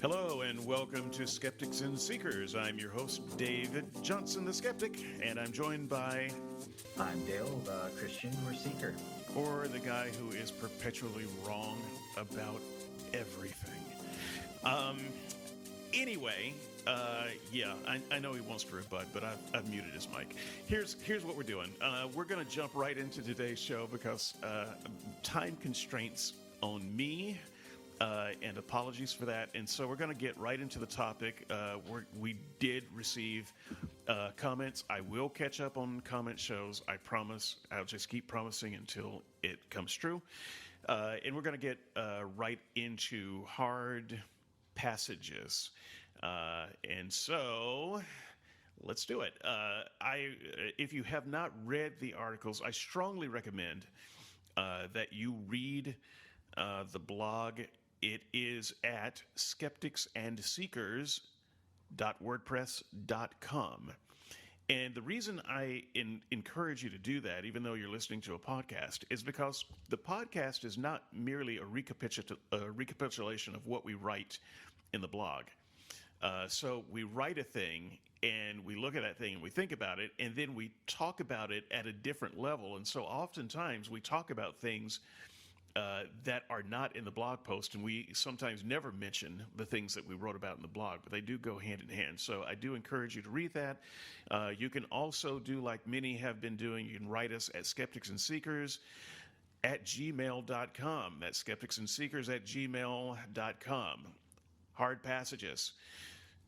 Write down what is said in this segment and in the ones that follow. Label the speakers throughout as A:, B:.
A: Hello and welcome to Skeptics and Seekers. I'm your host, David Johnson, the Skeptic, and I'm joined by...
B: I'm Dale, the Christian or Seeker.
A: Or the guy who is perpetually wrong about everything. Anyway, I know he wants to rebut, but I've muted his mic. Here's what we're doing. We're going to jump right into today's show because time constraints on me. And apologies for that. And so we're going to get right into the topic. We did receive comments. I will catch up on comment shows. I promise. I'll just keep promising until it comes true. And we're going to get right into hard passages. And so let's do it. If you have not read the articles, I strongly recommend that you read the blog. It is at skepticsandseekers.wordpress.com. And the reason I encourage you to do that, even though you're listening to a podcast, is because the podcast is not merely a recapitulation of what we write in the blog. So we write a thing, and we look at that thing, and we think about it, and then we talk about it at a different level. And so oftentimes we talk about things that are not in the blog post, and we sometimes never mention the things that we wrote about in the blog, but they do go hand in hand. So I do encourage you to read that. You can also do like many have been doing. You can write us at skepticsandseekers@gmail.com. That's skepticsandseekers@gmail.com. Hard passages.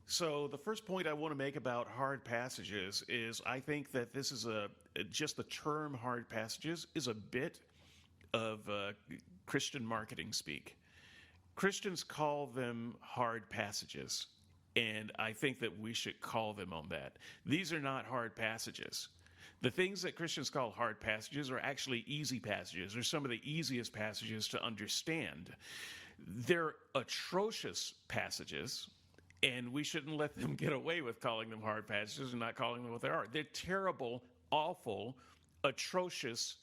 A: So the first point I want to make about hard passages is I think that this is just the term hard passages is a bit of Christian marketing speak. Christians call them hard passages, and I think that we should call them on that. These are not hard passages. The things that Christians call hard passages are actually easy passages, or some of the easiest passages to understand. They're atrocious passages, and we shouldn't let them get away with calling them hard passages and not calling them what they are. They're terrible, awful, atrocious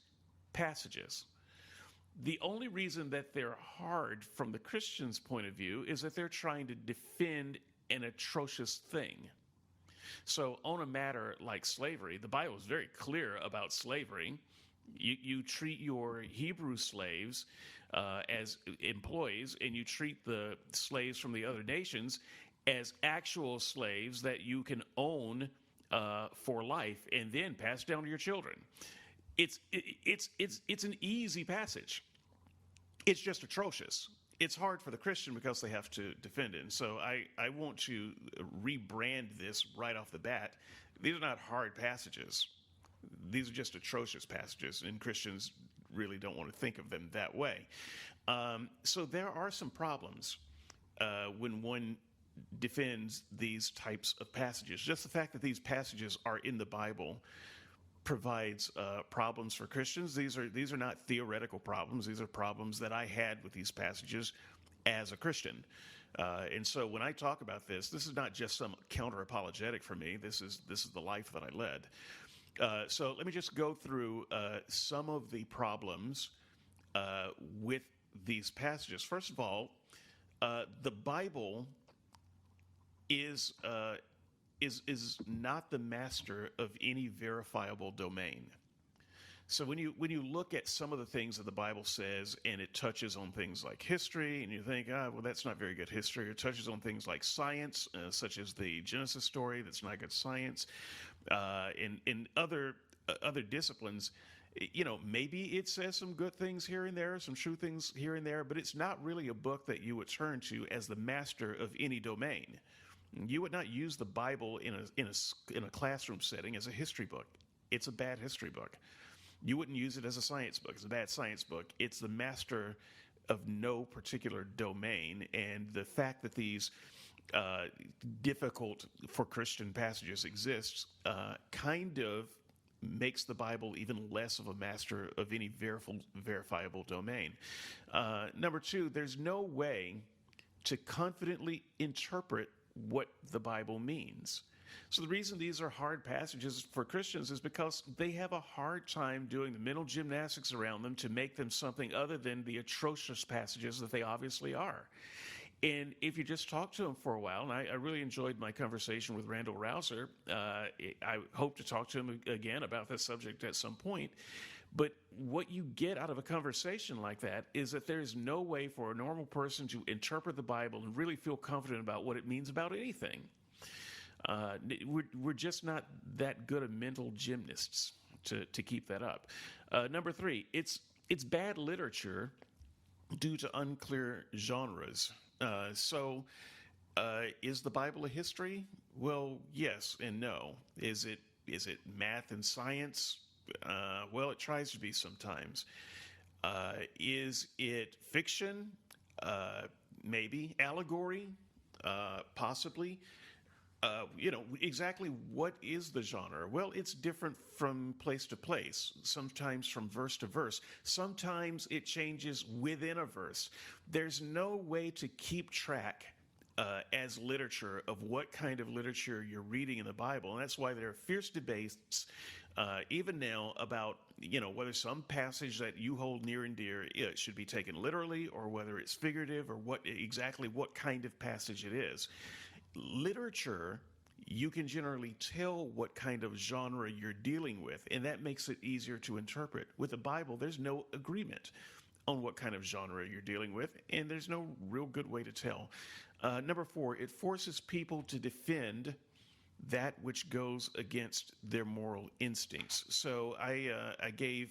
A: passages. The only reason that they're hard from the Christian's point of view is that they're trying to defend an atrocious thing. So on a matter like slavery, the Bible is very clear about slavery. You treat your Hebrew slaves as employees, and you treat the slaves from the other nations as actual slaves that you can own for life and then pass down to your children. It's an easy passage. It's just atrocious. It's hard for the Christian because they have to defend it. And so I want to rebrand this right off the bat. These are not hard passages. These are just atrocious passages, and Christians really don't want to think of them that way. So there are some problems when one defends these types of passages. Just the fact that these passages are in the Bible provides problems for Christians. These are not theoretical problems. These are problems that I had with these passages as a Christian. And so when I talk about this is not just some counter-apologetic for me. This is the life that I led. So let me just go through some of the problems with these passages. First of all, the Bible is not the master of any verifiable domain. So when you look at some of the things that the Bible says, and it touches on things like history, and you think, well, that's not very good history, or it touches on things like science, such as the Genesis story, that's not good science, in other disciplines, maybe it says some good things here and there, some true things here and there, but it's not really a book that you would turn to as the master of any domain. You would not use the Bible in a classroom setting as a history book. It's a bad history book. You wouldn't use it as a science book. It's a bad science book. It's the master of no particular domain. And the fact that these difficult for Christian passages exist kind of makes the Bible even less of a master of any verifiable domain. Number two, there's no way to confidently interpret what the Bible means. So the reason these are hard passages for Christians is because they have a hard time doing the mental gymnastics around them to make them something other than the atrocious passages that they obviously are. And if you just talk to him for a while, and I really enjoyed my conversation with Randall Rouser, I hope to talk to him again about this subject at some point. But what you get out of a conversation like that is that there's no way for a normal person to interpret the Bible and really feel confident about what it means about anything. We're just not that good of mental gymnasts to keep that up. Number 3, it's bad literature due to unclear genres. So, is the Bible a history? Well, yes and no. Is it math and science? Well, it tries to be sometimes. Is it fiction? Maybe. Allegory? Possibly. Exactly what is the genre? Well, it's different from place to place, sometimes from verse to verse. Sometimes it changes within a verse. There's no way to keep track as literature of what kind of literature you're reading in the Bible. And that's why there are fierce debates even now about, whether some passage that you hold near and dear should be taken literally or whether it's figurative or what kind of passage it is. Literature, you can generally tell what kind of genre you're dealing with, and that makes it easier to interpret. With the Bible, there's no agreement on what kind of genre you're dealing with, and there's no real good way to tell. Number 4, it forces people to defend that which goes against their moral instincts. So I gave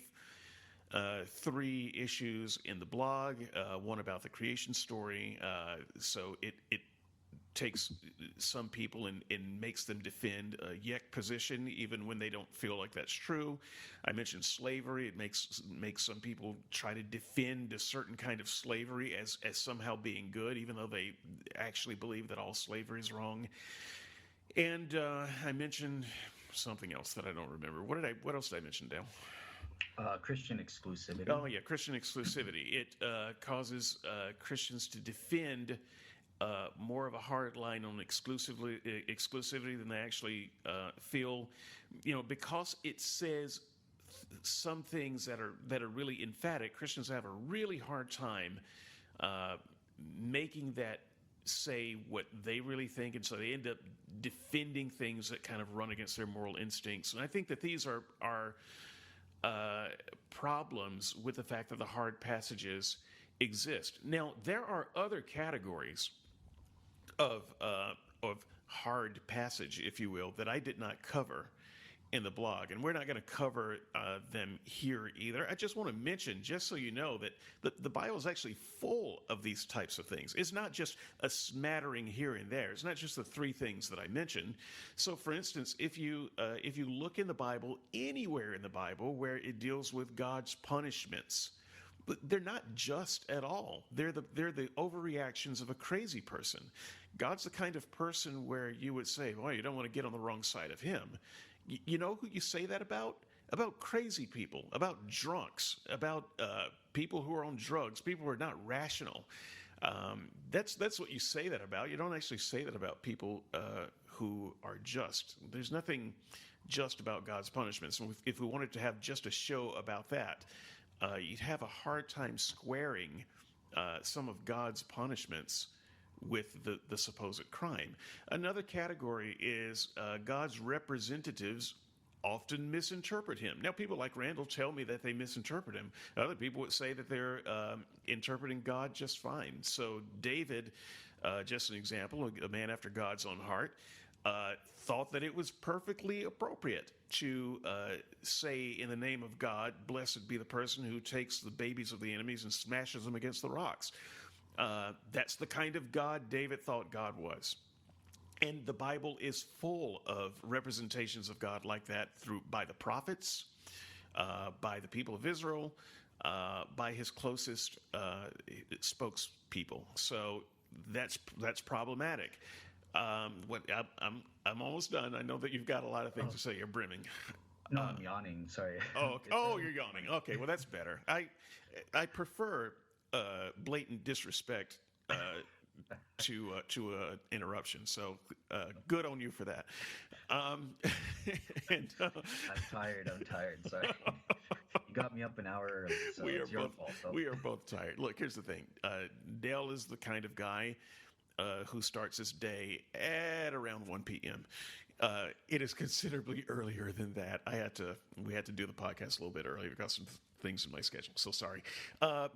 A: 3 issues in the blog, one about the creation story. So it takes some people and makes them defend a yek position even when they don't feel like that's true. I mentioned slavery. It makes some people try to defend a certain kind of slavery as somehow being good, even though they actually believe that all slavery is wrong. And I mentioned something else that I don't remember. What else did I mention, Dale?
B: Christian exclusivity.
A: Oh yeah, Christian exclusivity. It causes Christians to defend more of a hard line on exclusivity than they actually feel, because it says some things that are really emphatic. Christians have a really hard time making that say what they really think, and so they end up defending things that kind of run against their moral instincts. And I think that these are problems with the fact that the hard passages exist. Now, there are other categories of hard passage, if you will, that I did not cover in the blog, and we're not going to cover them here either. I just want to mention, just so you know, that the Bible is actually full of these types of things. It's not just a smattering here and there. It's not just the 3 things that I mentioned. So, for instance, if you look in the Bible, anywhere in the Bible where it deals with God's punishments, but they're not just at all. They're the overreactions of a crazy person. God's the kind of person where you would say, well, you don't want to get on the wrong side of him. You know who you say that about? About crazy people, about drunks, about people who are on drugs, people who are not rational. That's what you say that about. You don't actually say that about people who are just. There's nothing just about God's punishments. And if we wanted to have just a show about that, you'd have a hard time squaring some of God's punishments with the supposed crime. Another category is God's representatives often misinterpret him. Now, people like Randall tell me that they misinterpret him. Other people would say that they're interpreting God just fine. So David, just an example, a man after God's own heart, thought that it was perfectly appropriate to say in the name of God, blessed be the person who takes the babies of the enemies and smashes them against the rocks. That's the kind of God David thought God was. And the Bible is full of representations of God like that by the prophets, by the people of Israel, by his closest spokespeople. So that's problematic. I'm almost done. I know that you've got a lot of things to say. You're brimming.
B: No, I'm yawning. Sorry.
A: You're yawning. Okay, well that's better. I prefer blatant disrespect to interruption. So good on you for that.
B: I'm tired. Sorry. You got me up an hour early, so it's your fault.
A: We are both tired. Look, here's the thing. Dale is the kind of guy who starts his day at around 1 p.m. It is considerably earlier than that. We had to do the podcast a little bit earlier because some things in my schedule. So sorry.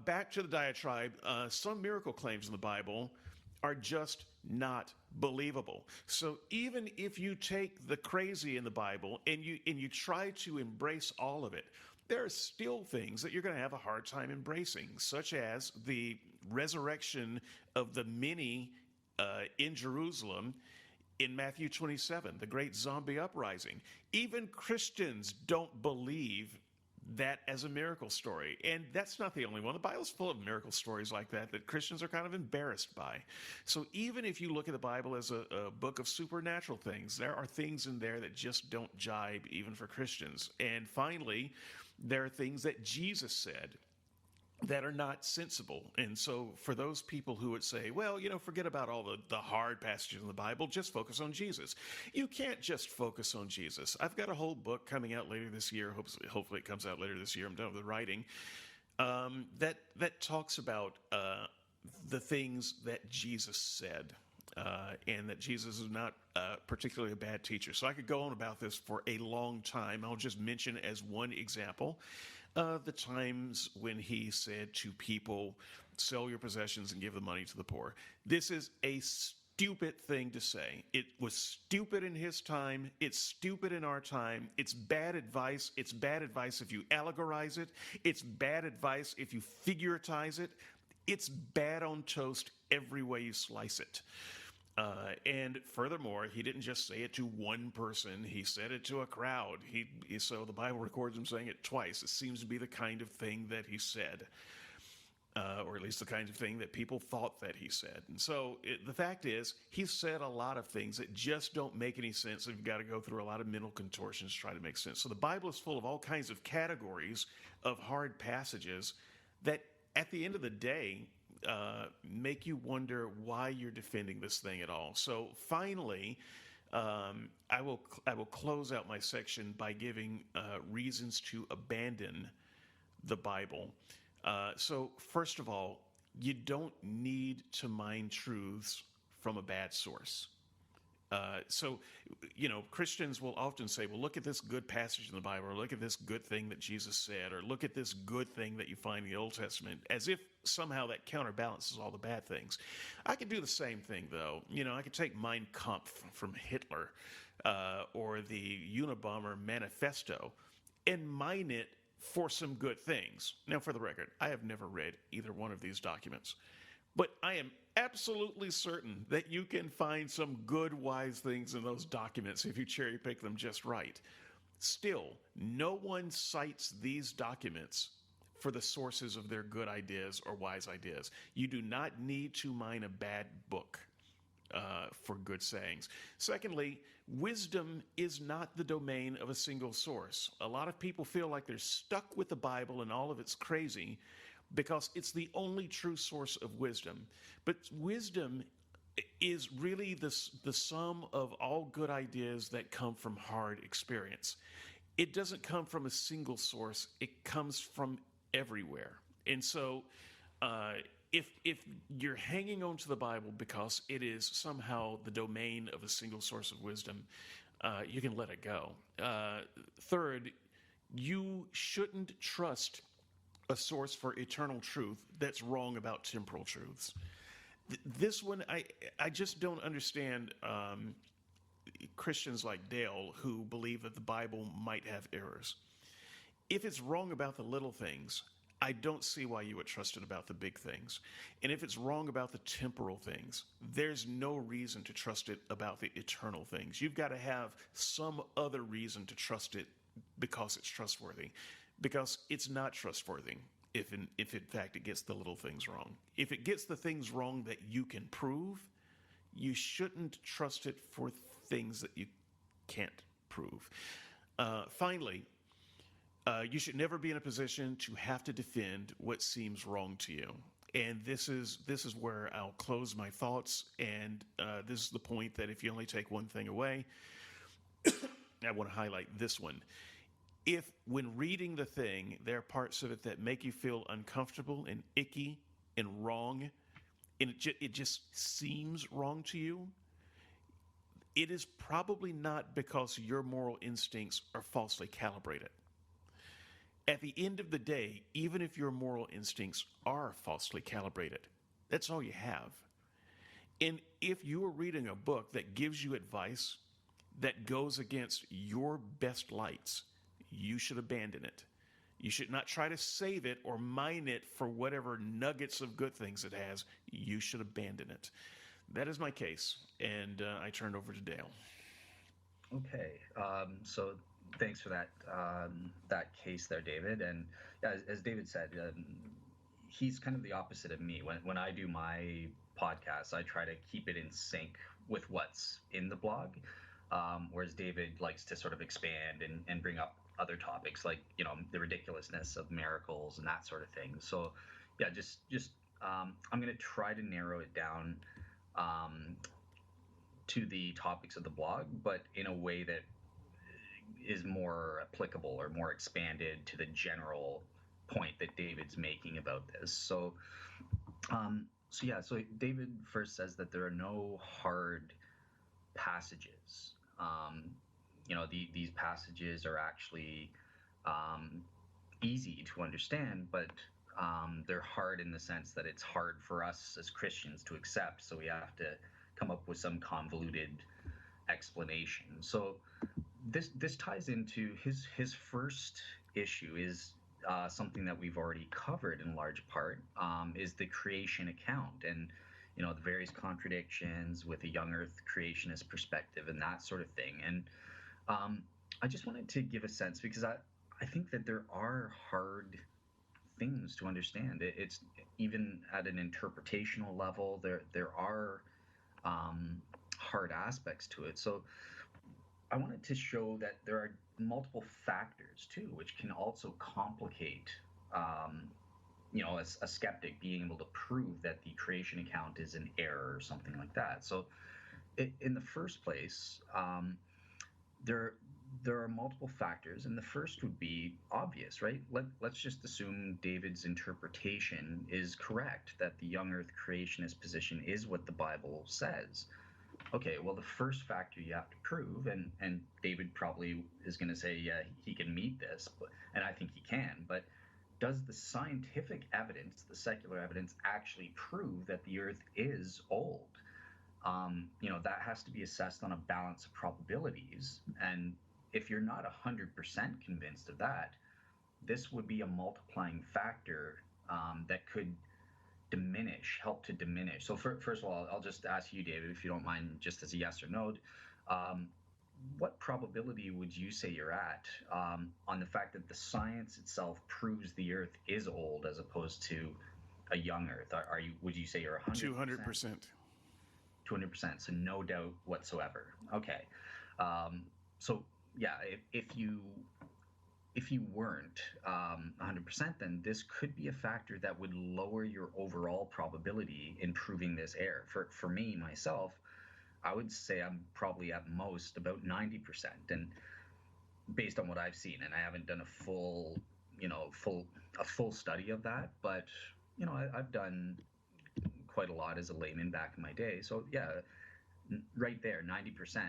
A: Back to the diatribe. Some miracle claims in the Bible are just not believable. So even if you take the crazy in the Bible and you try to embrace all of it, there are still things that you're going to have a hard time embracing, such as the resurrection of the many in Jerusalem in Matthew 27, the great zombie uprising. Even Christians don't believe that as a miracle story. And that's not the only one. The Bible's full of miracle stories like that Christians are kind of embarrassed by. So even if you look at the Bible as a book of supernatural things, there are things in there that just don't jibe even for Christians. And finally, there are things that Jesus said that are not sensible. And so for those people who would say, well, forget about all the hard passages in the Bible, just focus on Jesus. You can't just focus on Jesus. I've got a whole book coming out later this year. Hopefully it comes out later this year. I'm done with the writing. That talks about the things that Jesus said. And that Jesus is not particularly a bad teacher. So I could go on about this for a long time. I'll just mention as one example the times when he said to people, sell your possessions and give the money to the poor. This is a stupid thing to say. It was stupid in his time. It's stupid in our time. It's bad advice. It's bad advice if you allegorize it. It's bad advice if you figuratize it. It's bad on toast every way you slice it. And furthermore, he didn't just say it to one person. He said it to a crowd. So the Bible records him saying it twice. It seems to be the kind of thing that he said, or at least the kind of thing that people thought that he said. And so the fact is, he said a lot of things that just don't make any sense. You've got to go through a lot of mental contortions to try to make sense. So the Bible is full of all kinds of categories of hard passages that at the end of the day, make you wonder why you're defending this thing at all. So finally, I will close out my section by giving reasons to abandon the Bible. So first of all, you don't need to mine truths from a bad source. So Christians will often say, well, look at this good passage in the Bible, or look at this good thing that Jesus said, or look at this good thing that you find in the Old Testament, as if somehow that counterbalances all the bad things. I could do the same thing, though. I could take Mein Kampf from Hitler, or the Unabomber Manifesto, and mine it for some good things. Now, for the record, I have never read either one of these documents, but I am absolutely certain that you can find some good, wise things in those documents if you cherry pick them just right. Still, no one cites these documents for the sources of their good ideas or wise ideas. You do not need to mine a bad book for good sayings. Secondly, wisdom is not the domain of a single source. A lot of people feel like they're stuck with the Bible and all of its crazy because it's the only true source of wisdom. But wisdom is really the sum of all good ideas that come from hard experience. It doesn't come from a single source. It comes from everywhere. And so if you're hanging on to the Bible because it is somehow the domain of a single source of wisdom, you can let it go. Third, you shouldn't trust a source for eternal truth that's wrong about temporal truths. This one, I just don't understand Christians like Dale who believe that the Bible might have errors. If it's wrong about the little things, I don't see why you would trust it about the big things. And if it's wrong about the temporal things, there's no reason to trust it about the eternal things. You've got to have some other reason to trust it because it's trustworthy. Because it's not trustworthy if in fact it gets the little things wrong. If it gets the things wrong that you can prove, you shouldn't trust it for things that you can't prove. Finally, you should never be in a position to have to defend what seems wrong to you. And this is where I'll close my thoughts. And this is the point that if you only take one thing away, I want to highlight this one. If, when reading the thing, there are parts of it that make you feel uncomfortable and icky and wrong, and it just seems wrong to you, it is probably not because your moral instincts are falsely calibrated. At the end of the day, even if your moral instincts are falsely calibrated, that's all you have. And if you are reading a book that gives you advice that goes against your best lights, you should abandon it. You should not try to save it or mine it for whatever nuggets of good things it has. You should abandon it. That is my case, and I turn over to Dale.
B: Okay, so thanks for that case there, David. And as David said, he's kind of the opposite of me. When I do my podcast, I try to keep it in sync with what's in the blog, whereas David likes to sort of expand and bring up other topics like the ridiculousness of miracles and that sort of thing. So yeah, just I'm going to try to narrow it down to the topics of the blog, but in a way that is more applicable or more expanded to the general point that David's making about this. So David first says that there are no hard passages. These passages are actually easy to understand, but they're hard in the sense that it's hard for us as Christians to accept. So we have to come up with some convoluted explanation. So this ties into his first issue is something that we've already covered in large part, is the creation account and the various contradictions with a young earth creationist perspective and that sort of thing. And I just wanted to give a sense, because I think that there are hard things to understand. It's even at an interpretational level, there are hard aspects to it. So I wanted to show that there are multiple factors too, which can also complicate a skeptic being able to prove that the creation account is an error or something like that. So in the first place, there are multiple factors, and the first would be obvious, right? Let's just assume David's interpretation is correct, that the young earth creationist position is what the Bible says. Okay, well, the first factor you have to prove, and David probably is going to say, yeah, he can meet this, and I think he can, but does the scientific evidence, the secular evidence, actually prove that the earth is old? That has to be assessed on a balance of probabilities. And if you're not 100% convinced of that, this would be a multiplying factor that could help to diminish. So first of all, I'll just ask you, David, if you don't mind, just as a yes or no, what probability would you say you're at on the fact that the science itself proves the earth is old as opposed to a young earth? Would you say you're 100%?
A: 200%.
B: 200%, so no doubt whatsoever. Okay, so yeah, if you weren't 100%, then this could be a factor that would lower your overall probability in proving this error. For me, myself, I would say I'm probably at most about 90%, and based on what I've seen, and I haven't done a full study of that, but I've done quite a lot as a layman back in my day. So yeah, right there, 90%.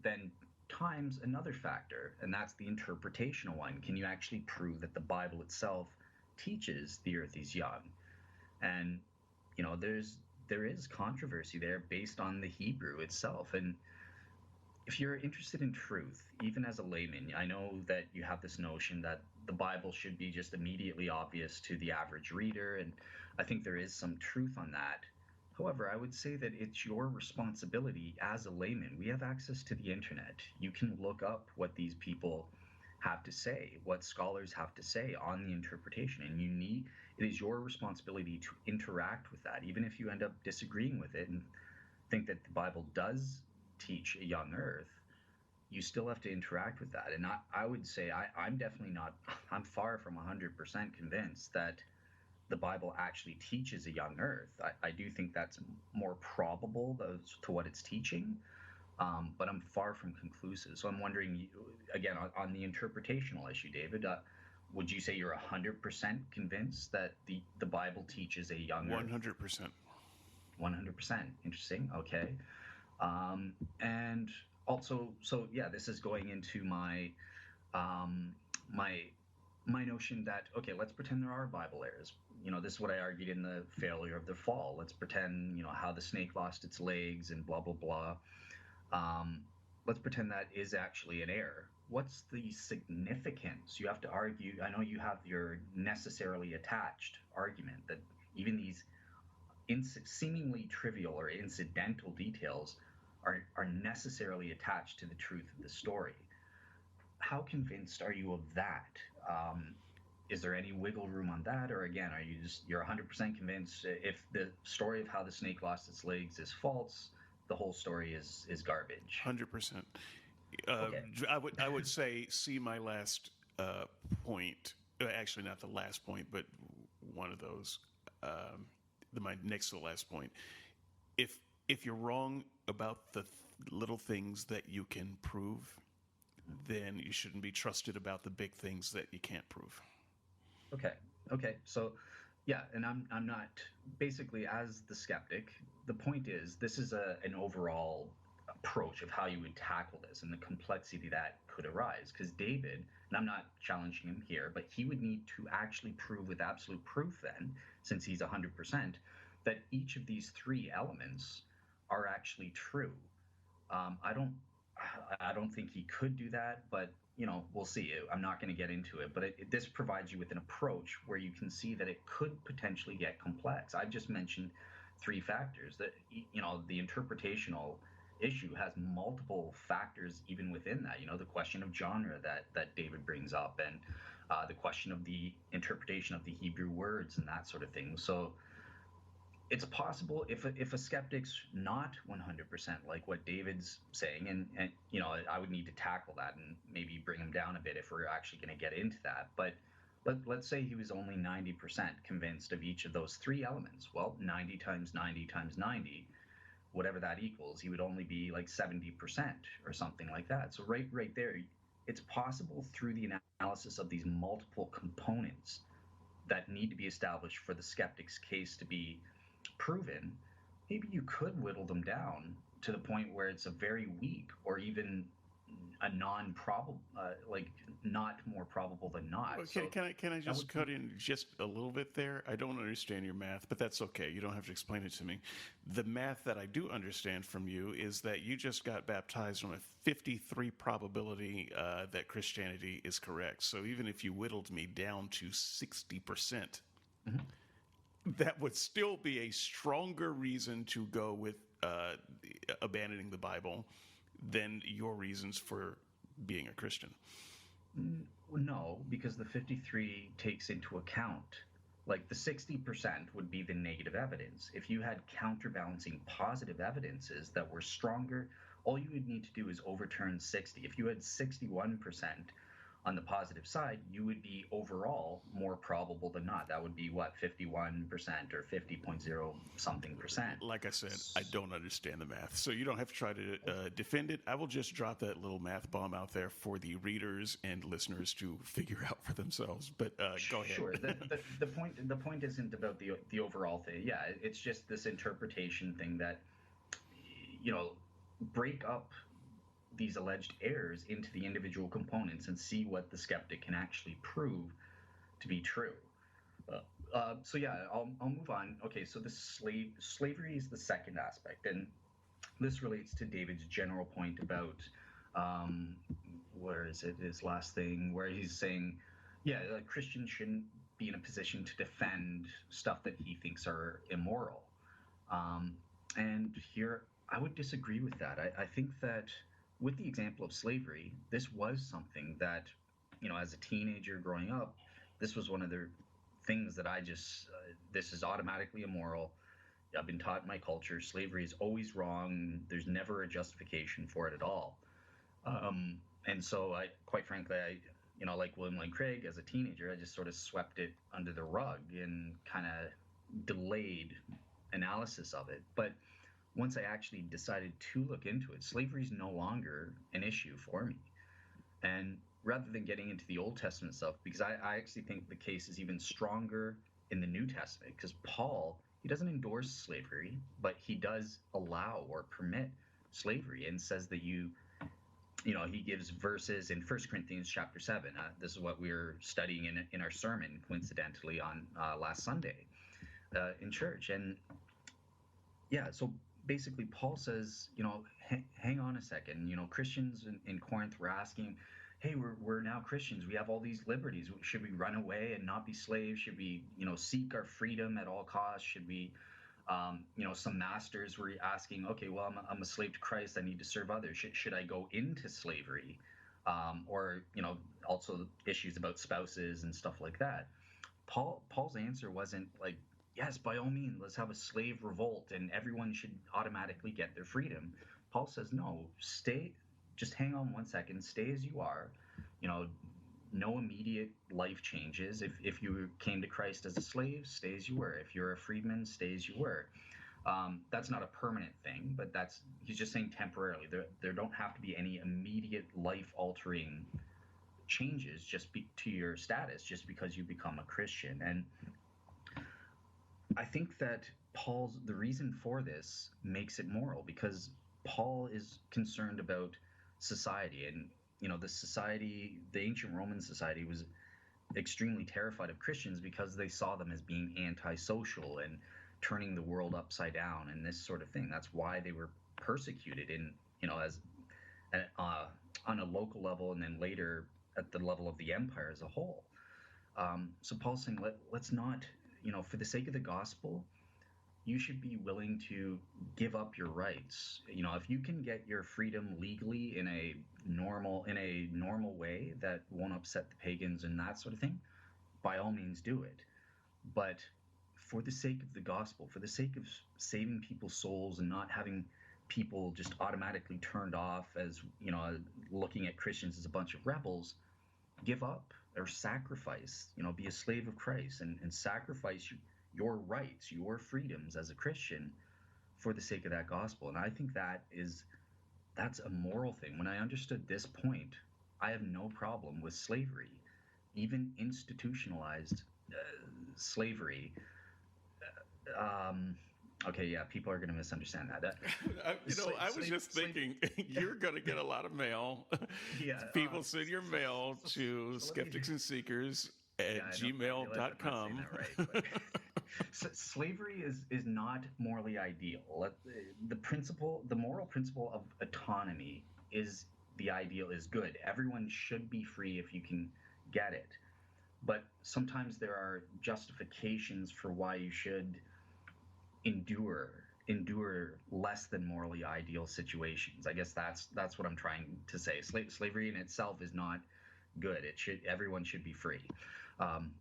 B: Then times another factor, and that's the interpretational one. Can you actually prove that the Bible itself teaches the earth is young? And there is controversy there based on the Hebrew itself. And if you're interested in truth, even as a layman, I know that you have this notion that the Bible should be just immediately obvious to the average reader, and I think there is some truth on that. However, I would say that it's your responsibility as a layman. We have access to the internet. You can look up what these people have to say, what scholars have to say on the interpretation, and it is your responsibility to interact with that, even if you end up disagreeing with it and think that the Bible does teach a young earth. You still have to interact with that. And I would say I'm definitely not, I'm far from 100% convinced that the Bible actually teaches a young earth. I do think that's more probable to what it's teaching, but I'm far from conclusive. So I'm wondering, again, on the interpretational issue, David, would you say you're 100% convinced that the Bible teaches a young earth?
A: 100%.
B: 100%. Interesting. Okay. And also, so yeah, this is going into um, my my notion that, okay, let's pretend there are Bible errors. This is what I argued in the failure of the fall. Let's pretend, how the snake lost its legs and blah blah blah. Um, let's pretend that is actually an error. What's the significance? You have to argue. I know you have your necessarily attached argument that even these seemingly trivial or incidental details are necessarily attached to the truth of the story. How convinced are you of that? Is there any wiggle room on that, or again, you're 100% convinced if the story of how the snake lost its legs is false, the whole story is garbage?
A: 100%.
B: Okay.
A: I would say see my last point. Actually, not the last point, but one of those. My next to the last point. If you're wrong about the little things that you can prove, then you shouldn't be trusted about the big things that you can't prove.
B: Okay. So, yeah, and I'm not basically, as the skeptic. The point is, this is an overall approach of how you would tackle this and the complexity that could arise. Because David, and I'm not challenging him here, but he would need to actually prove with absolute proof then, since he's 100%, that each of these three elements are actually true. I don't think he could do that, but we'll see. I'm not going to get into it, but this provides you with an approach where you can see that it could potentially get complex. I've just mentioned three factors that the interpretational issue has multiple factors even within that. The question of genre that David brings up, and the question of the interpretation of the Hebrew words and that sort of thing. So it's possible if a skeptic's not 100% like what David's saying, and I would need to tackle that and maybe bring him down a bit if we're actually going to get into that. But let's say he was only 90% convinced of each of those three elements. Well, 90 times 90 times 90, whatever that equals, he would only be like 70% or something like that. So right there, it's possible through the analysis of these multiple components that need to be established for the skeptic's case to be proven, maybe you could whittle them down to the point where it's a very weak or even a non-probable, like not more probable than not.
A: Okay,
B: So
A: can I just cut in just a little bit there? I don't understand your math, but that's okay. You don't have to explain it to me. The math that I do understand from you is that you just got baptized on a 53 probability that Christianity is correct. So even if you whittled me down to 60%, that would still be a stronger reason to go with abandoning the Bible than your reasons for being a Christian.
B: No, because the 53 takes into account, like the 60% would be the negative evidence. If you had counterbalancing positive evidences that were stronger, all you would need to do is overturn 60. If you had 61% on the positive side, you would be overall more probable than not. That would be what, 51% or 50.0 something percent.
A: Like I said, I don't understand the math, so you don't have to try to defend it. I will just drop that little math bomb out there for the readers and listeners to figure out for themselves. But go ahead.
B: Sure. The point isn't about the overall thing. Yeah, it's just this interpretation thing that break up these alleged errors into the individual components and see what the skeptic can actually prove to be true. So yeah, I'll move on. Okay, so the slavery is the second aspect, and this relates to David's general point about where is it? His last thing, where he's saying, yeah, Christians shouldn't be in a position to defend stuff that he thinks are immoral. And here, I would disagree with that. I think that with the example of slavery, this was something that, as a teenager growing up, this was one of the things that I just, this is automatically immoral. I've been taught in my culture, slavery is always wrong. There's never a justification for it at all. And so quite frankly, like William Lane Craig, as a teenager, I just sort of swept it under the rug and kind of delayed analysis of it. But once I actually decided to look into it, slavery is no longer an issue for me. And rather than getting into the Old Testament stuff, because I actually think the case is even stronger in the New Testament, because Paul he doesn't endorse slavery, but he does allow or permit slavery, and says that he gives verses in 1 Corinthians chapter 7. This is what we were studying in our sermon, coincidentally, on last Sunday in church. And yeah, so basically Paul says, hang on a second. Christians in Corinth were asking, hey, we're now Christians. We have all these liberties. Should we run away and not be slaves? Should we, seek our freedom at all costs? Should we, some masters were asking, okay, well, I'm a slave to Christ. I need to serve others. Should I go into slavery? Or, also issues about spouses and stuff like that. Paul's answer wasn't like, yes, by all means, let's have a slave revolt and everyone should automatically get their freedom. Paul says, no, just hang on 1 second, stay as you are. No immediate life changes. If you came to Christ as a slave, stay as you were. If you're a freedman, stay as you were. That's not a permanent thing, but he's just saying temporarily. There don't have to be any immediate life-altering changes to your status just because you become a Christian. And I think that the reason for this makes it moral, because Paul is concerned about society, and the ancient Roman society was extremely terrified of Christians because they saw them as being antisocial and turning the world upside down and this sort of thing. That's why they were persecuted on a local level, and then later at the level of the empire as a whole. So Paul's saying, let's not, for the sake of the gospel, you should be willing to give up your rights. If you can get your freedom legally in a normal way that won't upset the pagans and that sort of thing, by all means do it. But for the sake of the gospel, for the sake of saving people's souls and not having people just automatically turned off as, looking at Christians as a bunch of rebels, give up or sacrifice, be a slave of Christ and sacrifice your rights, your freedoms as a Christian for the sake of that gospel. And I think that's a moral thing. When I understood this point, I have no problem with slavery, even institutionalized slavery. Okay, yeah, people are going to misunderstand that.
A: I was just thinking, you're going to get a lot of mail.
B: Yeah,
A: people send your mail to skeptics and seekers at gmail.com.
B: Slavery is not morally ideal. The moral principle of autonomy is the ideal, is good. Everyone should be free if you can get it. But sometimes there are justifications for why you should endure less than morally ideal situations. I guess that's what I'm trying to say. Slavery in itself is not good. Everyone should be free.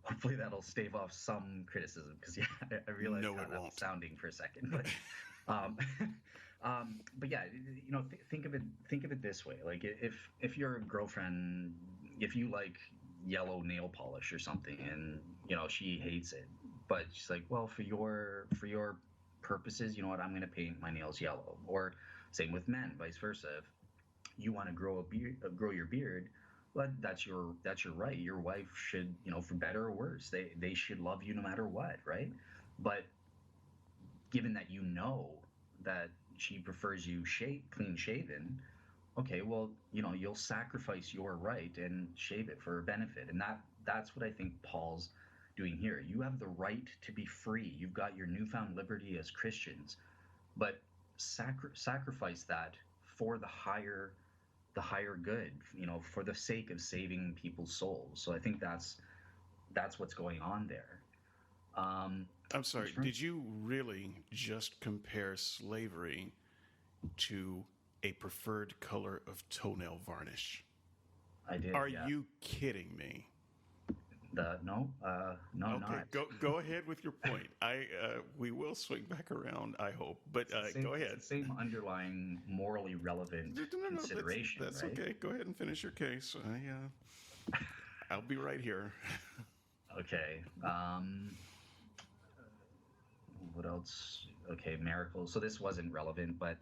B: Hopefully that'll stave off some criticism, because I realized how that was sounding for a second. But yeah, think of it this way. Like if your girlfriend, if you like yellow nail polish or something, and she hates it, but she's like, well, for your purposes, you know what, I'm going to paint my nails yellow. Or same with men, vice versa. If you want to grow your beard, well, that's your right. Your wife should, for better or worse, they should love you no matter what, right? But given that that she prefers you clean shaven, okay, well, you'll sacrifice your right and shave it for her benefit. And that's what I think Paul's doing here. You have the right to be free. You've got your newfound liberty as Christians, but sacrifice that for the higher good, for the sake of saving people's souls. So I think that's what's going on there.
A: I'm sorry, did you really just compare slavery to a preferred color of toenail varnish?
B: I did.
A: Are you kidding me?
B: No, okay,
A: not. Go ahead with your point. We will swing back around, I hope. But go ahead.
B: It's the same underlying morally relevant consideration.
A: That's
B: right?
A: Okay. Go ahead and finish your case. I'll be right here.
B: Okay. What else? Okay, miracle. So this wasn't relevant, but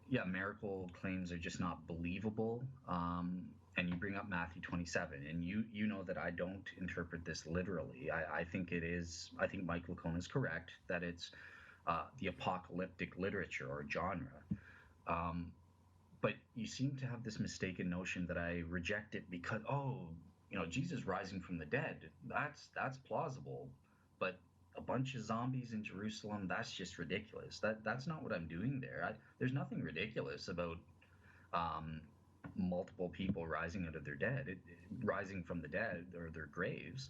B: yeah, miracle claims are just not believable. And you bring up Matthew 27, and you know that I don't interpret this literally. I think Mike Lacone is correct that it's the apocalyptic literature or genre. But you seem to have this mistaken notion that I reject it because, Jesus rising from the dead, that's plausible, but a bunch of zombies in Jerusalem, that's just ridiculous. That's not what I'm doing there. There's nothing ridiculous about multiple people rising out of their dead, rising from the dead or their graves.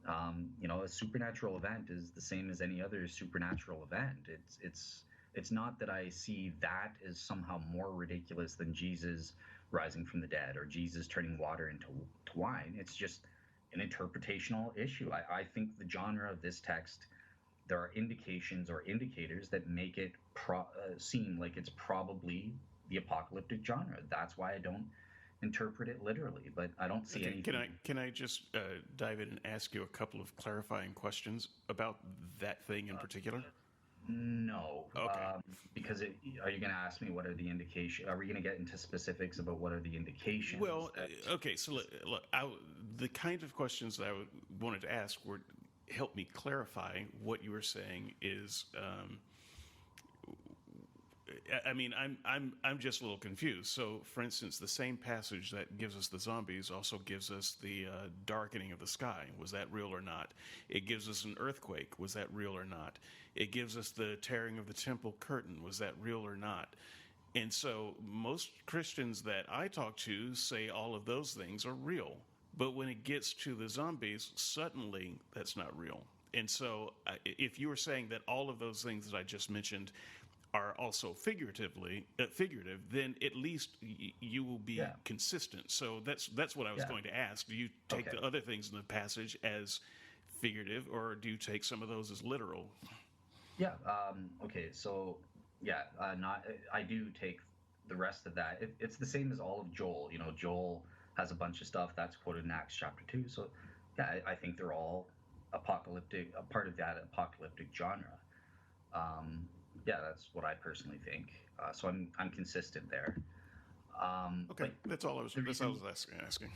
B: A supernatural event is the same as any other supernatural event. It's not that I see that as somehow more ridiculous than Jesus rising from the dead or Jesus turning water into wine. It's just an interpretational issue. I think the genre of this text, there are indications or indicators that make it seem like it's probably the apocalyptic genre. That's why I don't interpret it literally, but I don't see anything.
A: Can I just dive in and ask you a couple of clarifying questions about that thing in particular?
B: No.
A: Okay.
B: Because are you going to ask me what are the indications? Are we going to get into specifics about what are the indications?
A: Well, okay. So look, the kind of questions that I wanted to ask were help me clarify what you were saying is. I'm just a little confused. So, for instance, the same passage that gives us the zombies also gives us the darkening of the sky. Was that real or not? It gives us an earthquake. Was that real or not? It gives us the tearing of the temple curtain. Was that real or not? And so most Christians that I talk to say all of those things are real. But when it gets to the zombies, suddenly that's not real. And so if you were saying that all of those things that I just mentioned are also figurative, then at least you will be consistent. So that's what I was going to ask. Do you take the other things in the passage as figurative, or do you take some of those as literal?
B: Yeah. Okay. So I do take the rest of that. It's the same as all of Joel. Joel has a bunch of stuff that's quoted in Acts chapter 2. So yeah, I think they're all apocalyptic, a part of that apocalyptic genre. That's what I personally think. So I'm consistent there.
A: Okay, that's all I was asking.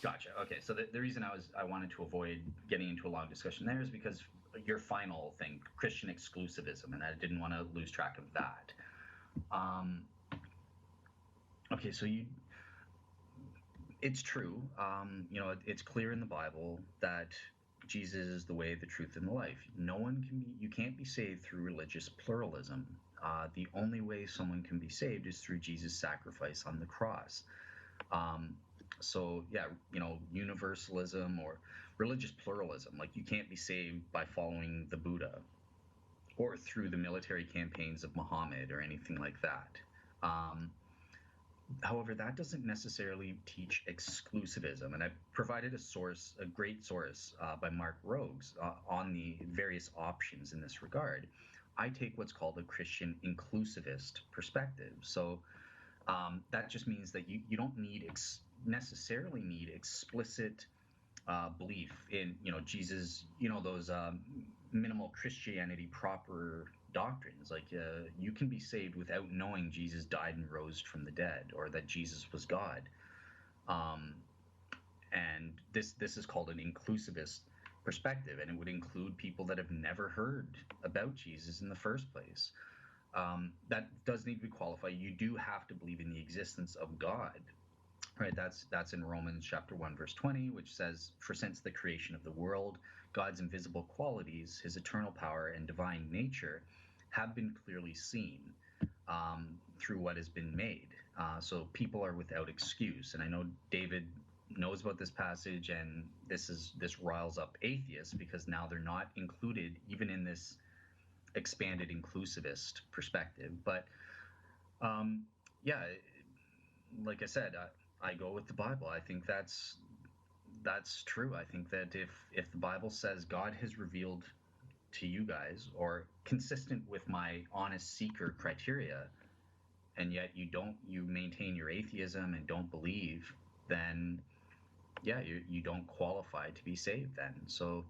B: Gotcha. Okay, so the reason I wanted to avoid getting into a long discussion there is because your final thing, Christian exclusivism, and I didn't want to lose track of that. Okay, so it's true. It's clear in the Bible that Jesus is the way, the truth, and the life. You can't be saved through religious pluralism. The only way someone can be saved is through Jesus' sacrifice on the cross. Universalism or religious pluralism, like you can't be saved by following the Buddha or through the military campaigns of Muhammad or anything like that. However, that doesn't necessarily teach exclusivism, and I provided a great source by Mark Rogues on the various options in this regard. I take what's called a Christian inclusivist perspective. So that just means that you don't necessarily need explicit belief in Jesus, those minimal Christianity proper doctrines. Like you can be saved without knowing Jesus died and rose from the dead, or that Jesus was God. And this is called an inclusivist perspective, and it would include people that have never heard about Jesus in the first place. That does need to be qualified. You do have to believe in the existence of God, right? That's in Romans chapter 1, verse 20, which says, "For since the creation of the world, God's invisible qualities, his eternal power and divine nature have been clearly seen through what has been made." So people are without excuse. And I know David knows about this passage, and this riles up atheists because now they're not included even in this expanded inclusivist perspective. But like I said, I go with the Bible. I think that's true. I think that if the Bible says God has revealed to you guys, or consistent with my honest seeker criteria, and yet you maintain your atheism and don't believe, then you don't qualify to be saved then. So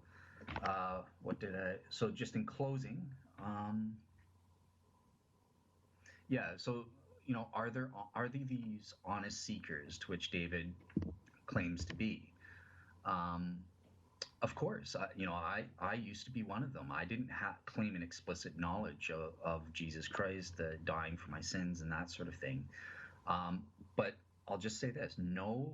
B: so just in closing, are there these honest seekers to which David claims to be. Of course, I used to be one of them. I didn't claim an explicit knowledge of Jesus Christ, the dying for my sins and that sort of thing. But I'll just say this: no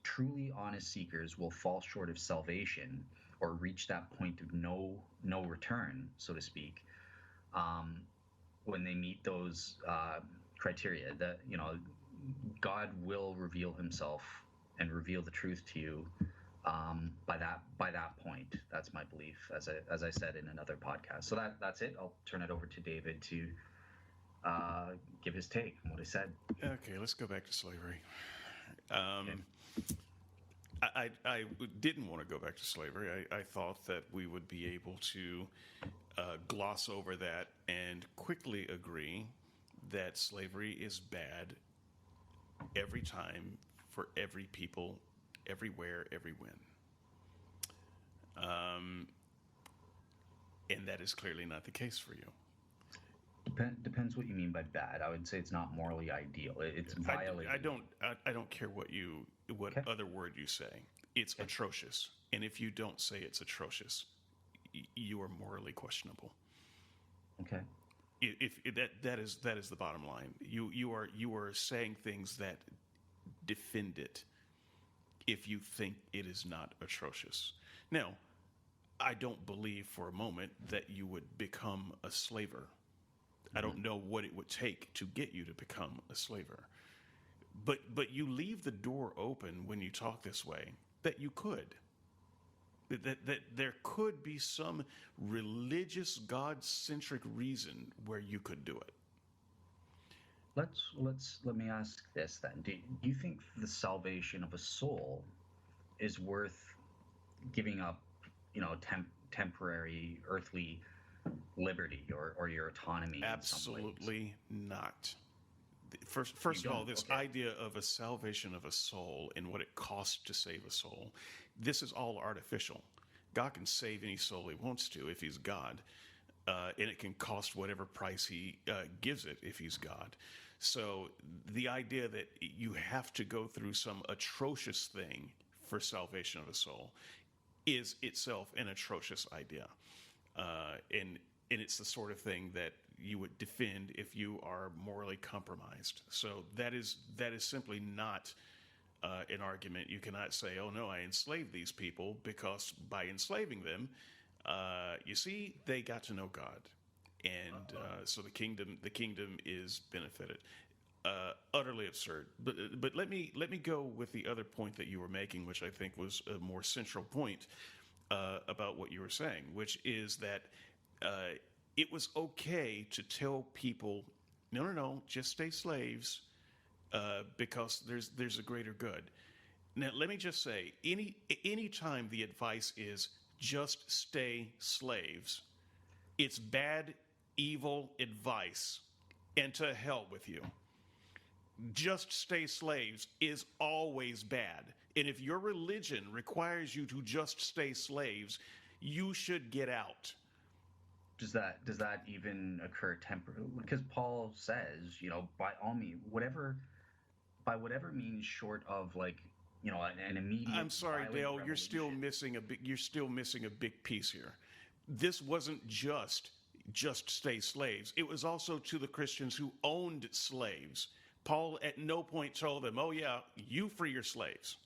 B: truly honest seekers will fall short of salvation or reach that point of no return, so to speak, when they meet those criteria. That God will reveal Himself and reveal the truth to you by that point. That's my belief, as I said in another podcast. So that's it. I'll turn it over to David to give his take on what I said.
A: Okay, let's go back to slavery. I didn't want to go back to slavery. I thought that we would be able to gloss over that and quickly agree that slavery is bad every time, for every people, everywhere, every when. And that is clearly not the case for you.
B: Depends what you mean by bad. I would say it's not morally ideal. It's violating.
A: I don't care what other word you say. It's atrocious. And if you don't say it's atrocious, you are morally questionable.
B: Okay.
A: If that is the bottom line. You are saying things that defend it if you think it is not atrocious. Now, I don't believe for a moment that you would become a slaver. I don't know what it would take to get you to become a slaver. But you leave the door open when you talk this way that you could. That there could be some religious, God-centric reason where you could do it.
B: Let me ask this then. Do you think the salvation of a soul is worth giving up, temporary earthly liberty or your autonomy?
A: Absolutely not. First of all, this idea of a salvation of a soul and what it costs to save a soul, this is all artificial. God can save any soul He wants to if He's God, and it can cost whatever price He gives it if He's God. So the idea that you have to go through some atrocious thing for salvation of a soul is itself an atrocious idea, and it's the sort of thing that you would defend if you are morally compromised. So that is simply not an argument. You cannot say, "Oh no, I enslaved these people," because by enslaving them, you see, they got to know God, and so the kingdom is benefited. Utterly absurd. But let me go with the other point that you were making, which I think was a more central point about what you were saying, which is that it was okay to tell people, no, just stay slaves because there's a greater good. Now, let me just say, any time the advice is just stay slaves, it's bad, evil advice, and to hell with you. Just stay slaves is always bad. And if your religion requires you to just stay slaves, you should get out.
B: Does that even occur temporarily? Because Paul says, by all means, whatever means short of an immediate.
A: I'm sorry, Dale. You're still missing a big piece here. This wasn't just stay slaves. It was also to the Christians who owned slaves. Paul at no point told them, "Oh yeah, you free your slaves."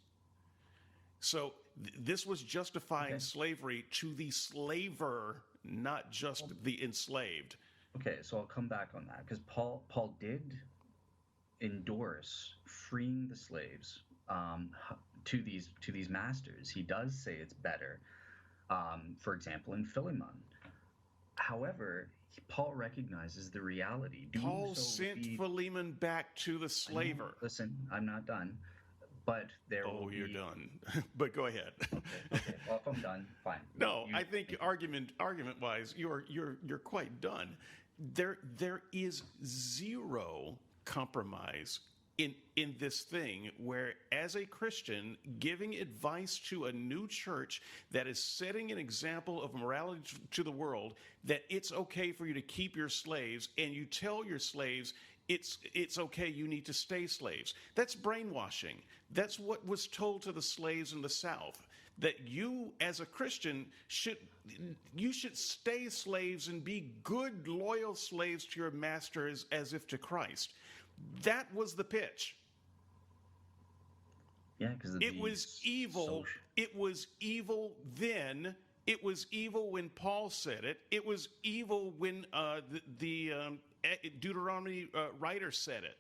A: So this was justifying slavery to the slaver, not just the enslaved.
B: Okay, so I'll come back on that because Paul did endorse freeing the slaves to these masters. He does say it's better. For example, in Philemon. However, Paul recognizes the reality.
A: Paul sent Philemon back to the slaver.
B: Listen, I'm not done. But there will be...
A: you're done. But go ahead.
B: Okay. Well, if I'm done, fine.
A: No, I think argument-wise, you're quite done. There is zero compromise in this thing where, as a Christian, giving advice to a new church that is setting an example of morality to the world, that it's okay for you to keep your slaves, and you tell your slaves, it's okay, you need to stay slaves. That's brainwashing. That's what was told to the slaves in the South, that you as a Christian should stay slaves and be good, loyal slaves to your masters as if to Christ. That was the pitch.
B: Yeah, because
A: it was evil. It was evil then. It was evil when Paul said it. It was evil when the Deuteronomy writer said it.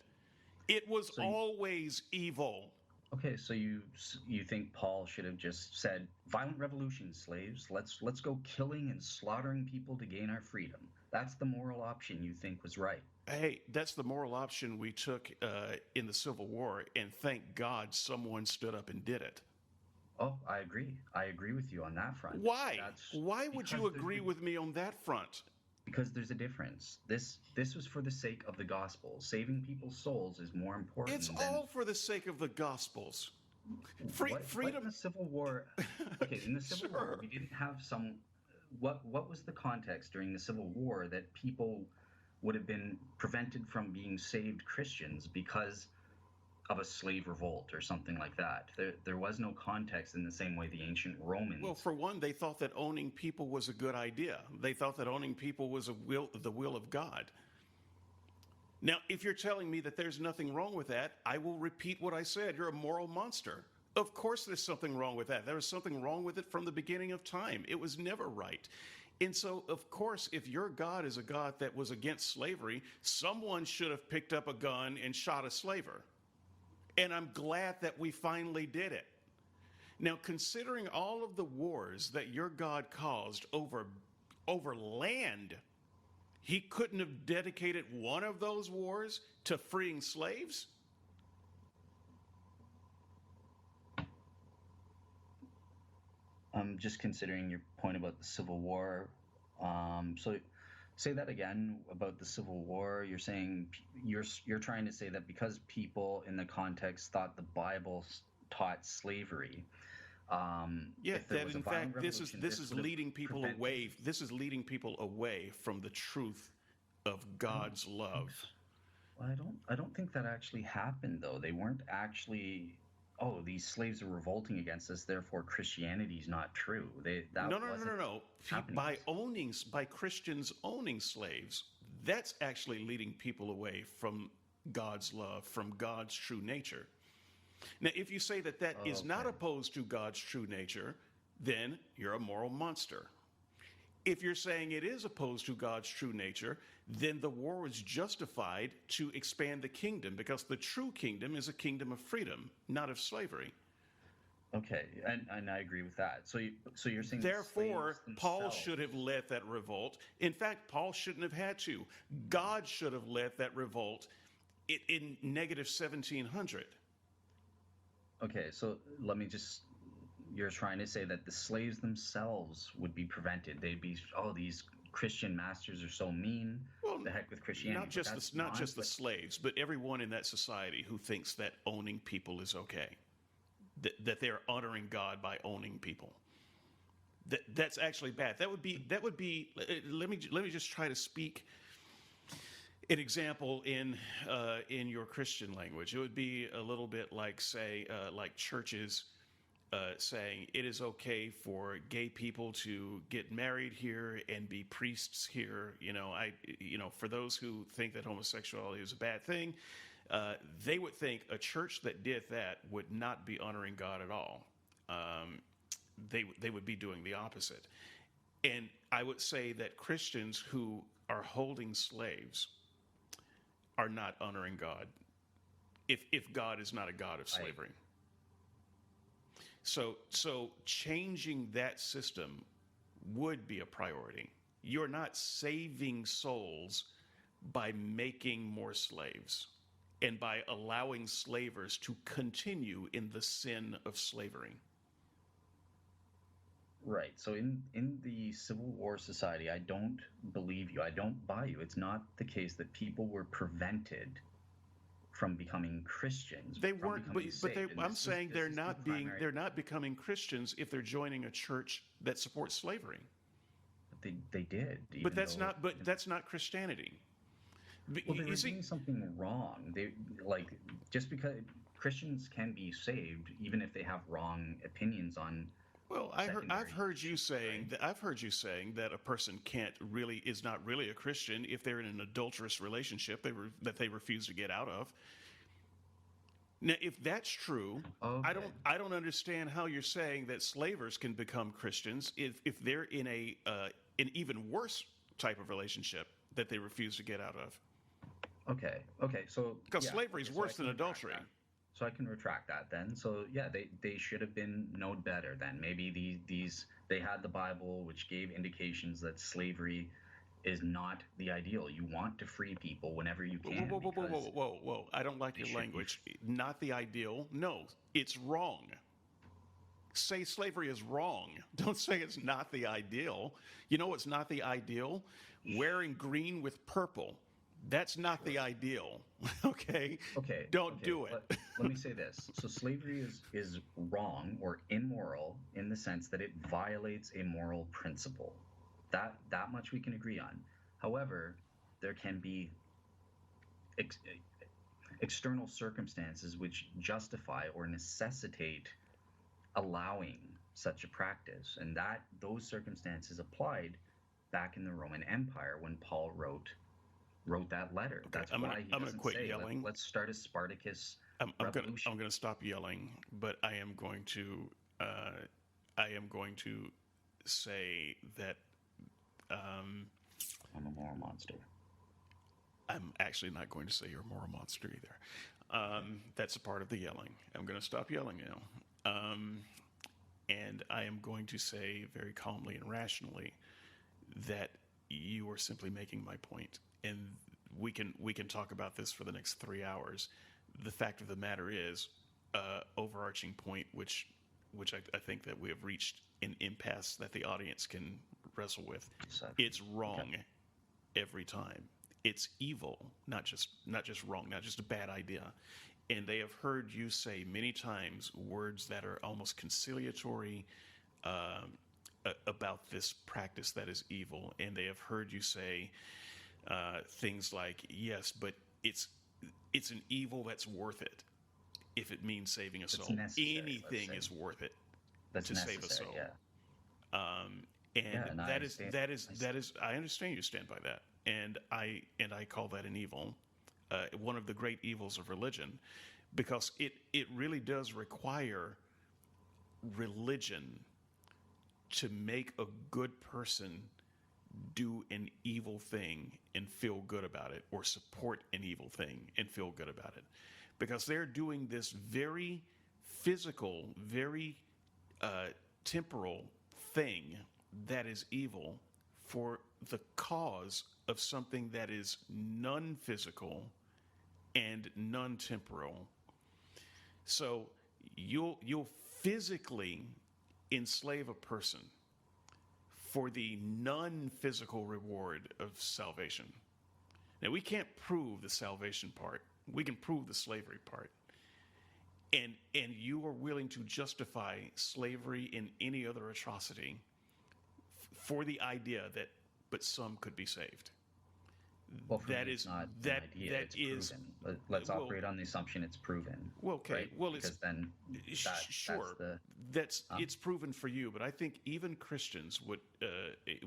A: It was always evil.
B: Okay, so you think Paul should have just said, "Violent revolution, slaves. Let's go killing and slaughtering people to gain our freedom." That's the moral option you think was right.
A: Hey, that's the moral option we took in the Civil War, and thank God someone stood up and did it.
B: Oh, I agree. I agree with you on that front.
A: Why? Why would you agree with me on that front?
B: Because there's a difference. This was for the sake of the gospel. Saving people's souls is more important.
A: It's all for the sake of the gospels. Freedom.
B: What in the Civil War? Okay, in the Civil War, we didn't have some. What was the context during the Civil War that people would have been prevented from being saved Christians because of a slave revolt or something like that? There was no context in the same way the ancient Romans.
A: Well, for one, they thought that owning people was a good idea. They thought that owning people was the will of God. Now, if you're telling me that there's nothing wrong with that, I will repeat what I said. You're a moral monster. Of course there's something wrong with that. There was something wrong with it from the beginning of time. It was never right. And so, of course, if your God is a God that was against slavery, someone should have picked up a gun and shot a slaver. And I'm glad that we finally did it. Now, considering all of the wars that your God caused over land, he couldn't have dedicated one of those wars to freeing slaves?
B: I'm just considering your point about the Civil War. So say that again about the Civil War. You're saying you're trying to say that because people in the context thought the Bible taught slavery.
A: Yeah, that in fact this is leading people away. This is leading people away from the truth of God's love.
B: Well, I don't think that actually happened though. They weren't actually. Oh, these slaves are revolting against us, therefore Christianity is not true.
A: No. By Christians owning slaves, that's actually leading people away from God's love, from God's true nature. Now, if you say that is not opposed to God's true nature, then you're a moral monster. If you're saying it is opposed to God's true nature, then the war was justified to expand the kingdom, because the true kingdom is a kingdom of freedom, not of slavery.
B: Okay, and I agree with that. So you're saying
A: therefore Paul should have led that revolt. In fact, Paul shouldn't have had to. God should have led that revolt in negative 1700.
B: Okay, so let me just. You're trying to say that the slaves themselves would be prevented. They'd be, these Christian masters are so mean. Well, the heck with Christianity.
A: Not just the slaves, but everyone in that society who thinks that owning people is okay, that they're honoring God by owning people. That's actually bad. That would be. Let me just try to speak an example in your Christian language. It would be a little bit like, say, like churches. Saying it is okay for gay people to get married here and be priests here. For those who think that homosexuality is a bad thing, they would think a church that did that would not be honoring God at all. They would be doing the opposite. And I would say that Christians who are holding slaves are not honoring God, if God is not a God of slavery. So changing that system would be a priority. You're not saving souls by making more slaves and by allowing slavers to continue in the sin of slavery.
B: Right. So in the Civil War society, I don't believe you. I don't buy you. It's not the case that people were prevented from becoming Christians.
A: They weren't, I'm saying they're not becoming Christians if they're joining a church that supports slavery.
B: They did.
A: But that's not Christianity.
B: Well, they
A: You
B: were
A: see,
B: doing something wrong. They like just because Christians can be saved even if they have wrong opinions on
A: well, I've
B: secondary
A: heard you
B: issues, right?
A: saying that a person is not really a Christian if they're in an adulterous relationship that they refuse to get out of. Now, if that's true,
B: Okay.
A: I don't understand how you're saying that slavers can become Christians if they're in an even worse type of relationship that they refuse to get out of.
B: Okay. Okay. So
A: Because
B: yeah.
A: slavery
B: Okay.
A: is
B: So I
A: worse than
B: can retract
A: adultery.
B: that. So I can retract that then. So yeah, they should have been known better then. Maybe these they had the Bible, which gave indications that slavery is not the ideal. You want to free people whenever you
A: Whoa, whoa,
B: can
A: whoa, whoa,
B: because
A: whoa, whoa, whoa! I don't like
B: they
A: your
B: should be.
A: language. Not the ideal. No, it's wrong. Say slavery is wrong. Don't say it's not the ideal. You know what's not the ideal? Wearing green with purple. That's not
B: Sure.
A: the ideal. Okay?
B: Okay,
A: Don't
B: okay.
A: do it.
B: Let me say this. So slavery is wrong or immoral in the sense that it violates a moral principle. That much we can agree on. However, there can be ex- external circumstances which justify or necessitate allowing such a practice, and that those circumstances applied back in the Roman Empire when Paul wrote that letter.
A: Okay,
B: That's why he
A: I'm gonna
B: doesn't
A: quit
B: say
A: yelling.
B: let's start a Spartacus revolution.
A: I'm gonna stop yelling, but I am going to say that
B: I'm a moral monster.
A: I'm actually not going to say you're a moral monster either. That's a part of the yelling. I'm going to stop yelling now. And I am going to say very calmly and rationally that you are simply making my point. And we can talk about this for the next 3 hours. The fact of the matter is, overarching point, which I think that we have reached an impasse that the audience can wrestle with. It's wrong every time. It's evil, not just wrong, not just a bad idea. And they have heard you say many times words that are almost conciliatory about this practice that is evil. And they have heard you say things like, "Yes, but it's an evil that's worth it if it means saving a soul. Anything is worth it to save a soul."
B: Yeah.
A: And that is I understand you stand by that, and I call that an evil, one of the great evils of religion, because it really does require religion to make a good person do an evil thing and feel good about it, or support an evil thing and feel good about it, because they're doing this very physical, very temporal thing that is evil for the cause of something that is non-physical and non-temporal. So you'll physically enslave a person for the non-physical reward of salvation. Now, we can't prove the salvation part. We can prove the slavery part. And you are willing to justify slavery in any other atrocity for the idea that, but some could be saved.
B: Well, for
A: That
B: me,
A: is
B: it's not
A: that
B: an idea.
A: that
B: It's
A: is
B: proven. Let's
A: well,
B: operate on the assumption it's proven.
A: well, okay.
B: Right?
A: Well,
B: Because then
A: sure.
B: that's
A: It's proven for you, but I think even Christians would,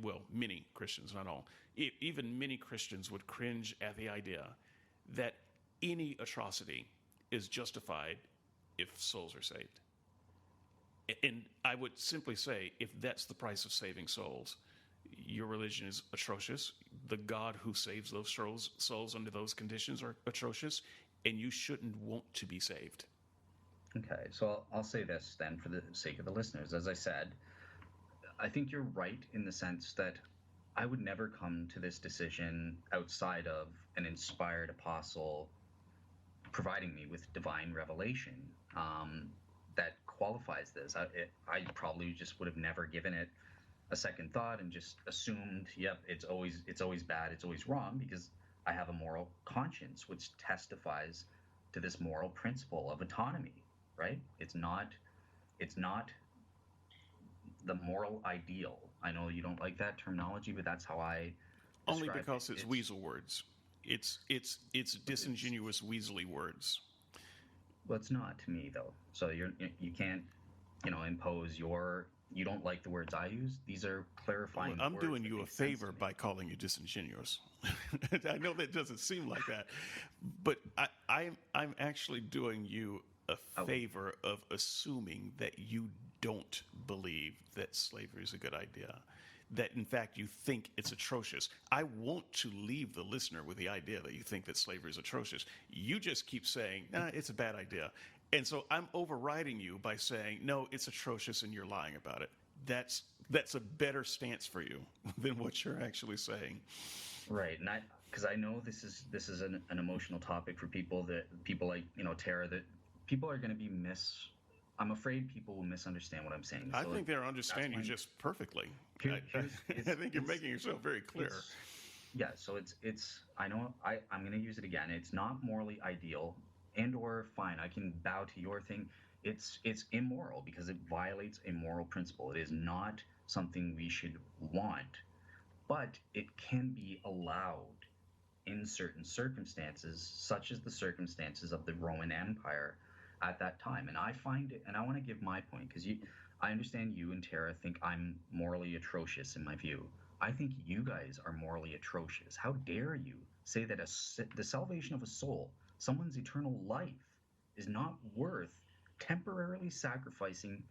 A: well, many Christians, not all, even many Christians would cringe at the idea that any atrocity is justified if souls are saved. And I would simply say, if that's the price of saving souls, your religion is atrocious. The God who saves those souls under those conditions are atrocious, and you shouldn't want to be saved.
B: Okay, so I'll say this then for the sake of the listeners. As I said, I think you're right in the sense that I would never come to this decision outside of an inspired apostle providing me with divine revelation that qualifies this. I probably just would have never given it a second thought and just assumed, yep, it's always bad, it's always wrong, because I have a moral conscience which testifies to this moral principle of autonomy, right? It's not the moral ideal. I know you don't like that terminology, but that's how I
A: Only
B: describe
A: because
B: it.
A: it's weasel words. It's disingenuous, weaselly words.
B: Well, it's not to me though. So you can't, impose you don't like the words I use. These are
A: Well,
B: clarifying
A: I'm
B: words
A: doing
B: that
A: you a
B: make sense to
A: favor
B: me.
A: by calling you disingenuous. I know that doesn't seem like that, but I'm actually doing you a
B: Oh,
A: favor of assuming that you don't believe that slavery is a good idea. That in fact you think it's atrocious. I want to leave the listener with the idea that you think that slavery is atrocious. You just keep saying, nah, it's a bad idea. And so I'm overriding you by saying, no, it's atrocious and you're lying about it. That's a better stance for you than what you're actually saying.
B: right. And because I know this is an emotional topic for people like Tara, that people are going to be I'm afraid people will misunderstand what I'm saying.
A: I
B: So
A: think they'll
B: that's
A: understand you
B: why
A: just perfectly.
B: here's
A: I think you're making yourself very clear.
B: yeah. So it's I know I'm going to use it again. It's not morally ideal, or fine. I can bow to your thing. It's immoral because it violates a moral principle. It is not something we should want, but it can be allowed in certain circumstances, such as the circumstances of the Roman Empire at that time. And I find it, and I want to give my point because I understand you and Tara think I'm morally atrocious in my view. I think you guys are morally atrocious. How dare you say that the salvation of a soul, someone's eternal life, is not worth temporarily sacrificing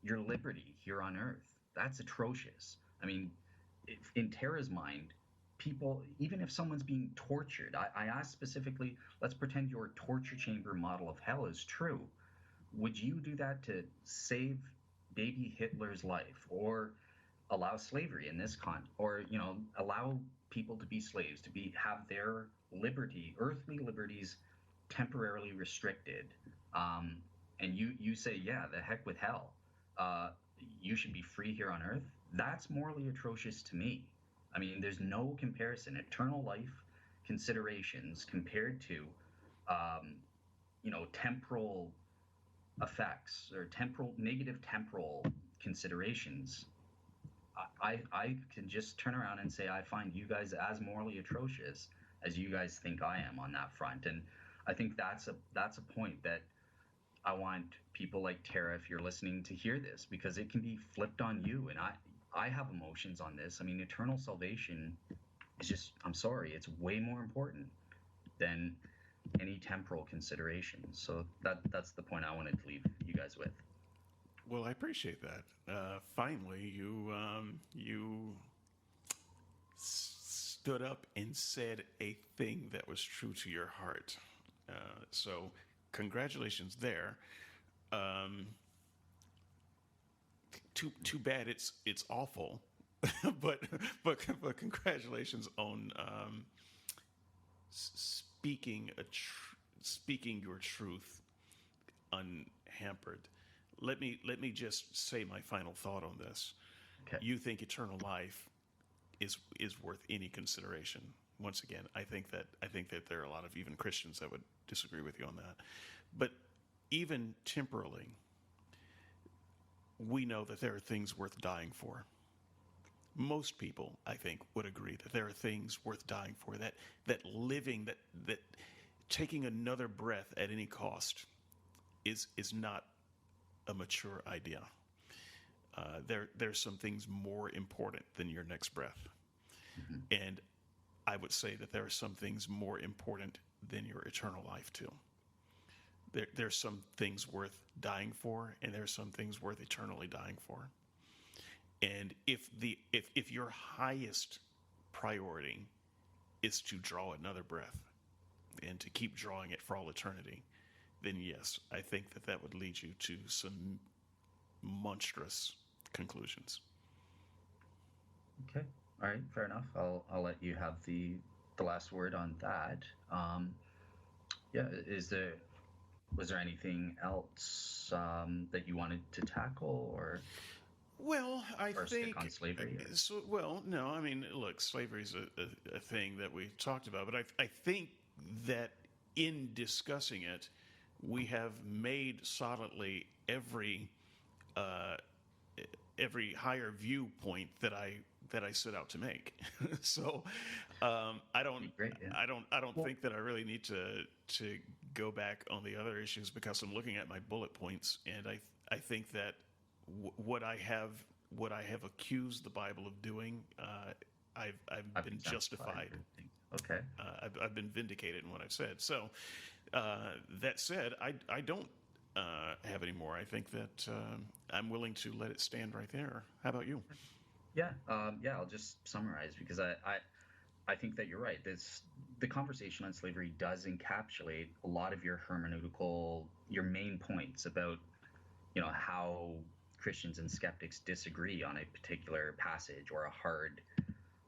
B: your liberty here on earth? That's atrocious. I mean, in Tara's mind, people, even if someone's being tortured, I asked specifically, let's pretend your torture chamber model of hell is true. Would you do that to save baby Hitler's life, or allow slavery in this or allow people to be slaves, to have their earthly liberties temporarily restricted? And you say, yeah, the heck with hell. You should be free here on earth. That's morally atrocious to me. I mean, there's no comparison. Eternal life considerations compared to, temporal effects or negative temporal considerations. I can just turn around and say I find you guys as morally atrocious as you guys think I am on that front. And I think that's a point that I want people like Tara, if you're listening, to hear this, because it can be flipped on you. And I have emotions on this. I mean, eternal salvation is just, I'm sorry, it's way more important than any temporal considerations. So that's the point I wanted to leave you guys with.
A: Well, I appreciate that. Finally, you stood up and said a thing that was true to your heart. So, congratulations there. Um, too bad it's awful, but congratulations on speaking your truth unhampered. Let me just say my final thought on this.
B: Okay.
A: You think eternal life is worth any consideration. Once again, I think that there are a lot of even Christians that would disagree with you on that. But even temporally, we know that there are things worth dying for. Most people, I think, would agree that there are things worth dying for. That living, that taking another breath at any cost is not a mature idea. There's some things more important than your next breath.
B: Mm-hmm.
A: And I would say that there are some things more important than your eternal life too. There's some things worth dying for, and there's some things worth eternally dying for. And if your highest priority is to draw another breath and to keep drawing it for all eternity, then yes, I think that would lead you to some monstrous conclusions.
B: Okay. All right. Fair enough. I'll let you have the last word on that. Yeah. Was there anything else that you wanted to tackle, or
A: Well, I
B: stick
A: think
B: on slavery?
A: so. Well, no, I mean, look, slavery is a thing that we talked about, but I think that in discussing it, we have made solidly every higher viewpoint that I that I set out to make. So I don't
B: Great, yeah.
A: I don't think that I really need to go back on the other issues, because I'm looking at my bullet points, and I think that what I have accused the Bible of doing, I've been justified.
B: Okay.
A: I've been vindicated in what I've said. So that said, I don't have any more. I think that I'm willing to let it stand right there. How about you?
B: Yeah, I'll just summarize, because I think that you're right. The conversation on slavery does encapsulate a lot of your hermeneutical, your main points about, how Christians and skeptics disagree on a particular passage or a hard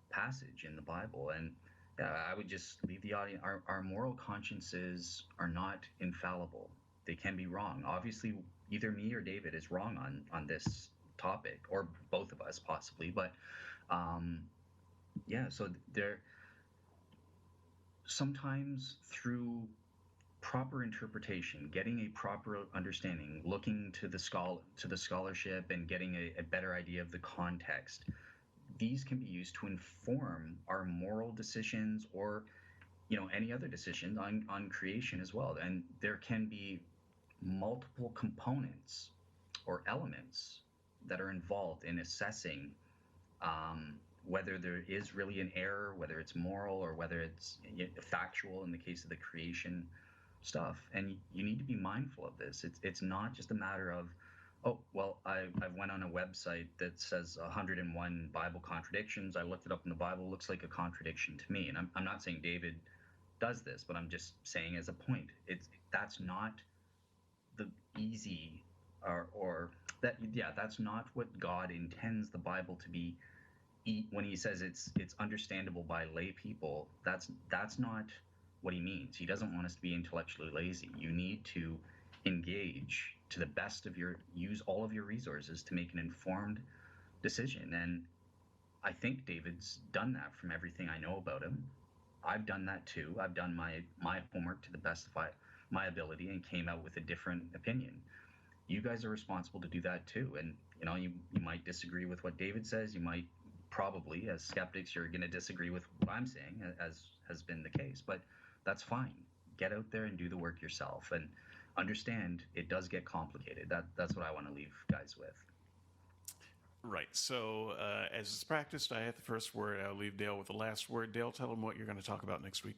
B: passage in the Bible. And I would just leave the audience. Our moral consciences are not infallible. They can be wrong. Obviously, either me or David is wrong on this topic, or both of us possibly. But so there, sometimes through proper interpretation, getting a proper understanding, looking to the scholarship and getting a better idea of the context, these can be used to inform our moral decisions, or any other decisions on creation as well. And there can be multiple components or elements that are involved in assessing whether there is really an error, whether it's moral or whether it's factual in the case of the creation stuff. And you need to be mindful of this. It's not just a matter of, oh, well, I went on a website that says 101 Bible contradictions. I looked it up in the Bible. Looks like a contradiction to me. And I'm not saying David does this, but I'm just saying as a point, that's not the easy that's not what God intends the Bible to be. When he says it's understandable by lay people, that's not what he means. He doesn't want us to be intellectually lazy. You need to engage to the best of use all of your resources to make an informed decision. And I think David's done that from everything I know about him. I've done that too. I've done my homework to the best of my ability and came out with a different opinion. You guys are responsible to do that too. And you might disagree with what David says. You might probably, as skeptics, you're going to disagree with what I'm saying, as has been the case. But that's fine. Get out there and do the work yourself, and understand it does get complicated. That's what I want to leave guys with.
A: Right. So as is practiced, I have the first word. I'll leave Dale with the last word. Dale, tell them what you're going to talk about next week.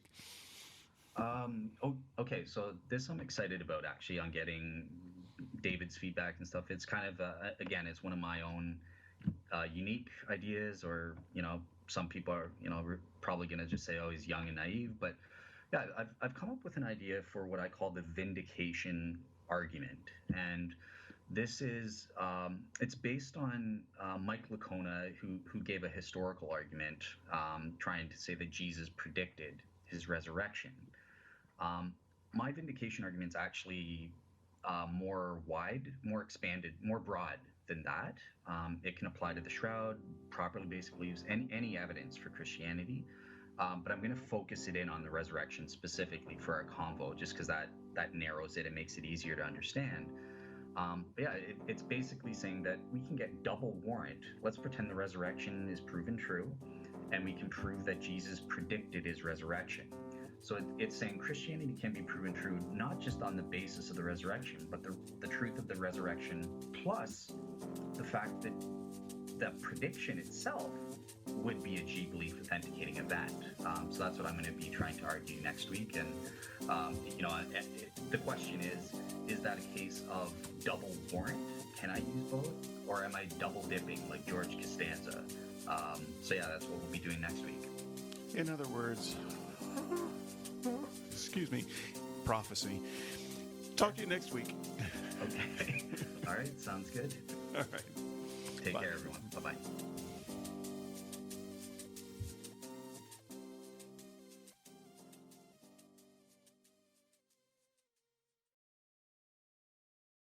B: Okay. So this I'm excited about, actually, on getting David's feedback and stuff. It's kind of, again, it's one of my own unique ideas, or, some people are, probably going to just say, oh, he's young and naive. But yeah, I've come up with an idea for what I call the Vindication Argument. And this is, it's based on Mike Licona, who gave a historical argument trying to say that Jesus predicted his resurrection. My vindication argument is actually more wide, more expanded, more broad than that. It can apply to the shroud, properly basic beliefs, any evidence for Christianity. But I'm going to focus it in on the resurrection specifically for our convo, just because that narrows it and makes it easier to understand. It's basically saying that we can get double warrant. Let's pretend the resurrection is proven true, and we can prove that Jesus predicted his resurrection. So it's saying Christianity can be proven true not just on the basis of the resurrection, but the truth of the resurrection, plus the fact that the prediction itself would be a G belief authenticating event. So that's what I'm going to be trying to argue next week. And the question is that a case of double warrant? Can I use both, or am I double dipping like George Costanza? That's what we'll be doing next week.
A: In other words, excuse me, prophecy. Talk to you next week.
B: Okay. All right. Sounds good.
A: All right.
B: Take care, everyone. Bye-bye.